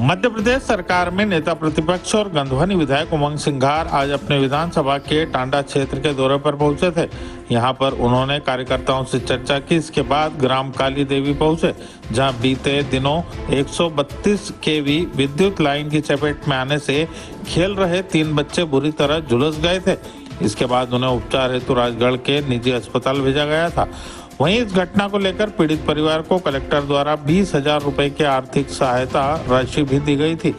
मध्य प्रदेश सरकार में नेता प्रतिपक्ष और गंधवनी विधायक उमंग सिंघार आज अपने विधानसभा के टांडा क्षेत्र के दौरे पर पहुंचे थे। यहां पर उन्होंने कार्यकर्ताओं से चर्चा की। इसके बाद ग्राम काली देवी पहुंचे, जहां बीते दिनों 132 केवी विद्युत लाइन की चपेट में आने से खेल रहे 3 बच्चे बुरी तरह झुलस गए थे। इसके बाद उन्हें उपचार हेतु राजगढ़ के निजी अस्पताल भेजा गया था। वहीं इस घटना को लेकर पीड़ित परिवार को कलेक्टर द्वारा 20,000 रुपए की आर्थिक सहायता राशि भी दी गई थी।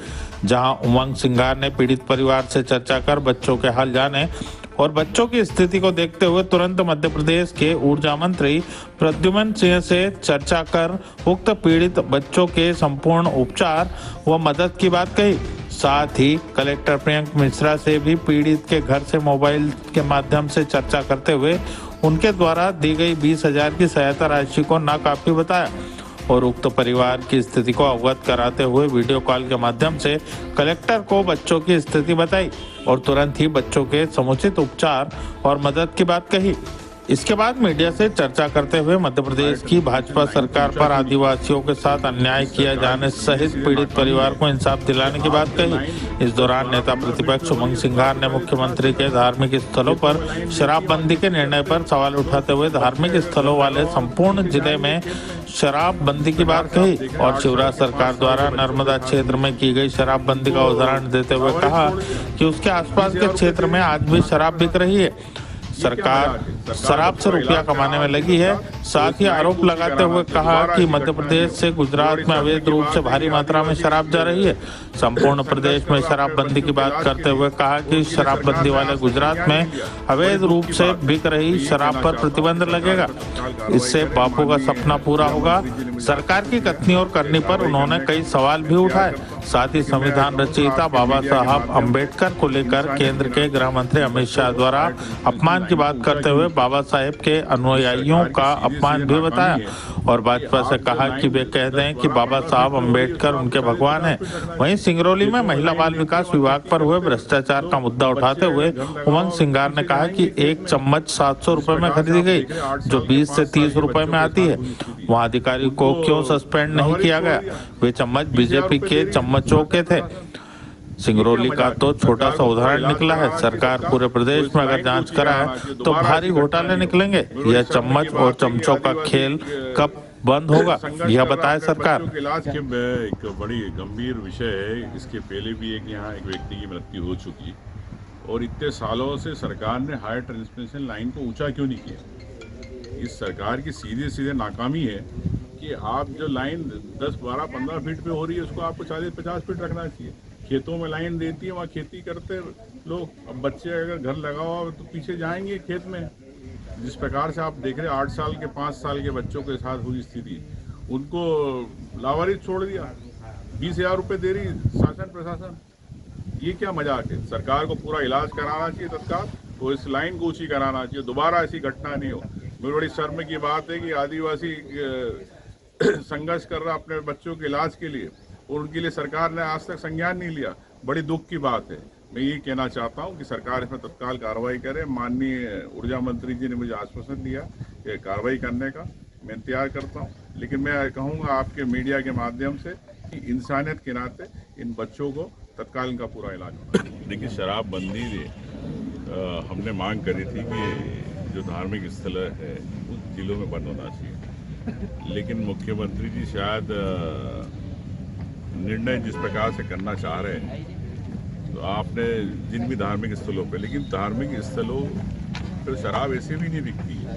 जहां उमंग सिंघार ने पीड़ित परिवार से चर्चा कर बच्चों के हाल जाने और बच्चों की स्थिति को देखते हुए तुरंत मध्य प्रदेश के ऊर्जा मंत्री प्रद्युम्न सिंह से चर्चा कर उक्त पीड़ित बच्चों के संपूर्ण उपचार व मदद की बात कही। साथ ही कलेक्टर प्रियंक मिश्रा से भी पीड़ित के घर से मोबाइल के माध्यम से चर्चा करते हुए उनके द्वारा दी गई 20,000 की सहायता राशि को नाकाफी बताया और उक्त परिवार की स्थिति को अवगत कराते हुए वीडियो कॉल के माध्यम से कलेक्टर को बच्चों की स्थिति बताई और तुरंत ही बच्चों के समुचित उपचार और मदद की बात कही। इसके बाद मीडिया से चर्चा करते हुए मध्य प्रदेश की भाजपा सरकार पर आदिवासियों के साथ अन्याय किया जाने सहित पीड़ित परिवार को इंसाफ दिलाने की बात कही। इस दौरान नेता प्रतिपक्ष उमंग सिंघार ने मुख्यमंत्री के धार्मिक स्थलों पर शराबबंदी के निर्णय पर सवाल उठाते हुए धार्मिक स्थलों वाले संपूर्ण जिले में शराबबंदी की बात कही और शिवराज सरकार द्वारा नर्मदा क्षेत्र में की गई शराबबंदी का उदाहरण देते हुए कहा कि उसके आसपास के क्षेत्र में आज भी शराब बिक रही है। सरकार शराब से रुपया कमाने में लगी है। साथ ही आरोप लगाते हुए कहा कि मध्य प्रदेश से गुजरात में अवैध रूप से भारी मात्रा में शराब जा रही है। संपूर्ण प्रदेश में शराबबंदी की बात करते हुए कहा कि शराबबंदी वाले गुजरात में अवैध रूप से बिक रही शराब पर प्रतिबंध लगेगा। इससे बापू का सपना पूरा होगा। सरकार की कथनी और करनी पर उन्होंने कई सवाल भी उठाए। साथ ही संविधान रचयिता बाबा साहब अम्बेडकर को लेकर केंद्र के गृह मंत्री अमित शाह द्वारा अपमान की बात करते हुए बाबा साहेब के अनुयायियों का अपमान भी बताया और भाजपा से कहा कि वे कह दें कि बाबा साहब अम्बेडकर उनके भगवान हैं। वहीं सिंगरौली में महिला बाल विकास विभाग पर हुए भ्रष्टाचार का मुद्दा उठाते हुए उमंग सिंघार ने कहा कि एक चम्मच 700 रुपए में खरीदी गई, जो 20 से 30 रुपए में आती है। वहाँ अधिकारी को क्यों सस्पेंड नहीं किया गया? वे चम्मच बीजेपी के चम्मचों के थे। सिंगरौली का तो छोटा सा उदाहरण निकला है। सरकार पूरे प्रदेश में अगर जांच कराए तो भारी घोटाले निकलेंगे। यह चम्मच और चमचों का खेल कब बंद होगा, यह बताए सरकार। इलाज के एक बड़ी गंभीर विषय है। इसके पहले भी यहाँ एक व्यक्ति की मृत्यु हो चुकी और इतने सालों से सरकार ने हायर ट्रांसमिशन लाइन को ऊंचा क्यों नहीं किया? इस सरकार की सीधे नाकामी है कि आप जो लाइन 10, 12, 15 फीट पे हो रही है उसको आपको 40-50 फीट रखना चाहिए। खेतों में लाइन देती है, वहाँ खेती करते लोग। अब बच्चे अगर घर लगा हुआ तो पीछे जाएंगे खेत में। जिस प्रकार से आप देख रहे हैं 8 साल के 5 साल के बच्चों के साथ हुई स्थिति, उनको लावारिस छोड़ दिया। 20,000 रुपये दे रही शासन प्रशासन। ये क्या मजाक है? सरकार को पूरा इलाज कराना चाहिए तत्काल, तो इस लाइन को ऊँची कराना चाहिए, दोबारा ऐसी घटना नहीं हो। मेरी बड़ी शर्म की बात है कि आदिवासी संघर्ष कर रहा अपने बच्चों के इलाज के लिए और उनके लिए सरकार ने आज तक संज्ञान नहीं लिया। बड़ी दुख की बात है। मैं ये कहना चाहता हूँ कि सरकार इसमें तत्काल कार्रवाई करे। माननीय ऊर्जा मंत्री जी ने मुझे आश्वासन दिया कि कार्रवाई करने का, मैं इंतजार करता हूँ। लेकिन मैं कहूँगा आपके मीडिया के माध्यम से कि इंसानियत के नाते इन बच्चों को तत्काल इनका पूरा इलाज होना। देखिए, शराबबंदी हमने मांग करी थी कि जो धार्मिक स्थल है उस जिलों में बंद होना चाहिए, लेकिन मुख्यमंत्री जी शायद निर्णय जिस प्रकार से करना चाह रहे हैं, तो आपने जिन भी धार्मिक स्थलों पे, लेकिन धार्मिक स्थलों पर शराब ऐसे भी नहीं बिकती है।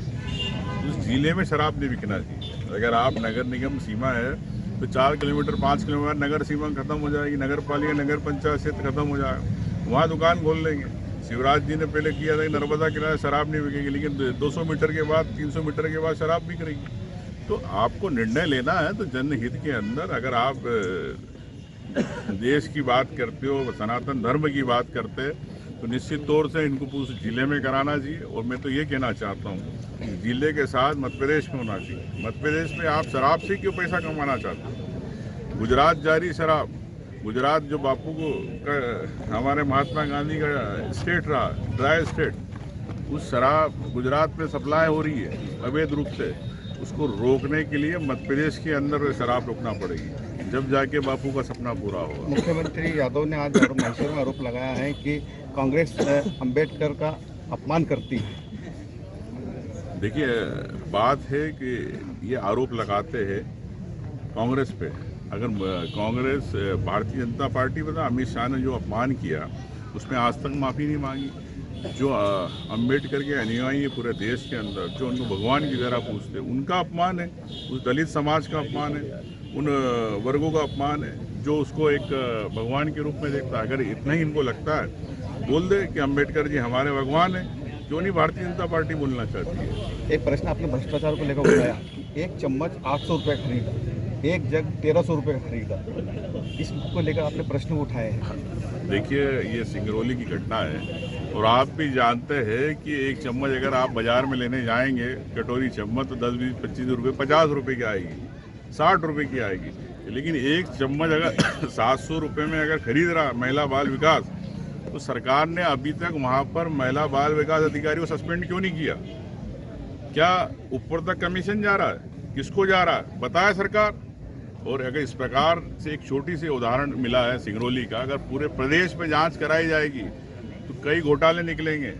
उस जिले में शराब नहीं बिकना चाहिए। अगर आप नगर निगम सीमा है तो 4 किलोमीटर 5 किलोमीटर नगर सीमा खत्म हो जाएगी, नगर पालिका नगर पंचायत क्षेत्र खत्म हो जाएगा, वहाँ दुकान खोल लेंगे। शिवराज जी ने पहले किया था कि नर्मदा किनारे शराब नहीं बिकेगी, लेकिन 200 मीटर के बाद 300 मीटर के बाद शराब बिक रही। तो आपको निर्णय लेना है तो जनहित के अंदर। अगर आप देश की बात करते हो, सनातन धर्म की बात करते हैं, तो निश्चित तौर से इनको पूरे जिले में कराना चाहिए। और मैं तो ये कहना चाहता हूँ जिले के साथ मध्य प्रदेश में होना चाहिए। मध्य प्रदेश में आप शराब से क्यों पैसा कमाना चाहते हो? गुजरात जारी शराब, गुजरात जो बापू को हमारे महात्मा गांधी का स्टेट रहा, ड्राई स्टेट, उस शराब गुजरात में सप्लाई हो रही है अवैध रूप से। उसको रोकने के लिए मध्य प्रदेश के अंदर शराब रोकना पड़ेगी। जब जाके बापू का सपना पूरा होगा। मुख्यमंत्री यादव ने आज मैसूर में आरोप लगाया है कि कांग्रेस अंबेडकर का अपमान करती है। देखिए, बात है कि ये आरोप लगाते हैं कांग्रेस पे। अगर कांग्रेस, भारतीय जनता पार्टी बता, अमित शाह ने जो अपमान किया उसमें आज तक माफ़ी नहीं मांगी। जो अंबेडकर के अनुयायी है पूरे देश के अंदर, जो उनको भगवान की तरह पूछते, उनका अपमान है। उस दलित समाज का अपमान है, उन वर्गों का अपमान है जो उसको एक भगवान के रूप में देखता है। अगर इतना ही इनको लगता है, बोल दे कि अंबेडकर जी हमारे भगवान हैं। क्यों नहीं भारतीय जनता पार्टी बोलना चाहती है? एक प्रश्न आपने भ्रष्टाचार को लेकर उठाया, एक चम्मच 800 रुपये खरीदा, एक जग 1300 रुपये खरीदा, इसको लेकर आपने प्रश्न उठाए हैं। देखिए, ये सिंगरौली की घटना है और आप भी जानते हैं कि एक चम्मच अगर आप बाजार में लेने जाएंगे, कटोरी चम्मच, तो 10, 20, 25 रुपये, 50 रुपये की आएगी, 60 रुपये की आएगी। लेकिन एक चम्मच अगर 700 रुपये में अगर खरीद रहा महिला बाल विकास, तो सरकार ने अभी तक वहाँ पर महिला बाल विकास अधिकारी को सस्पेंड क्यों नहीं किया? क्या ऊपर तक कमीशन जा रहा है? किसको जा रहा है बताए सरकार। और अगर इस प्रकार से एक छोटी सी उदाहरण मिला है सिंगरौली का, अगर पूरे प्रदेश में जांच कराई जाएगी तो कई घोटाले निकलेंगे।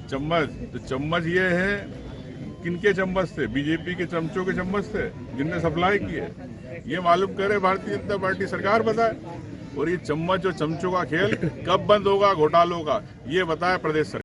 चम्मच ये है, किनके चम्मच थे? बीजेपी के चमचों के चम्मच थे जिनने सप्लाई किए। ये मालूम करे भारतीय जनता पार्टी सरकार बताए। और ये चम्मच और चमचों का खेल कब बंद होगा घोटालों का, ये बताए प्रदेश सरकार।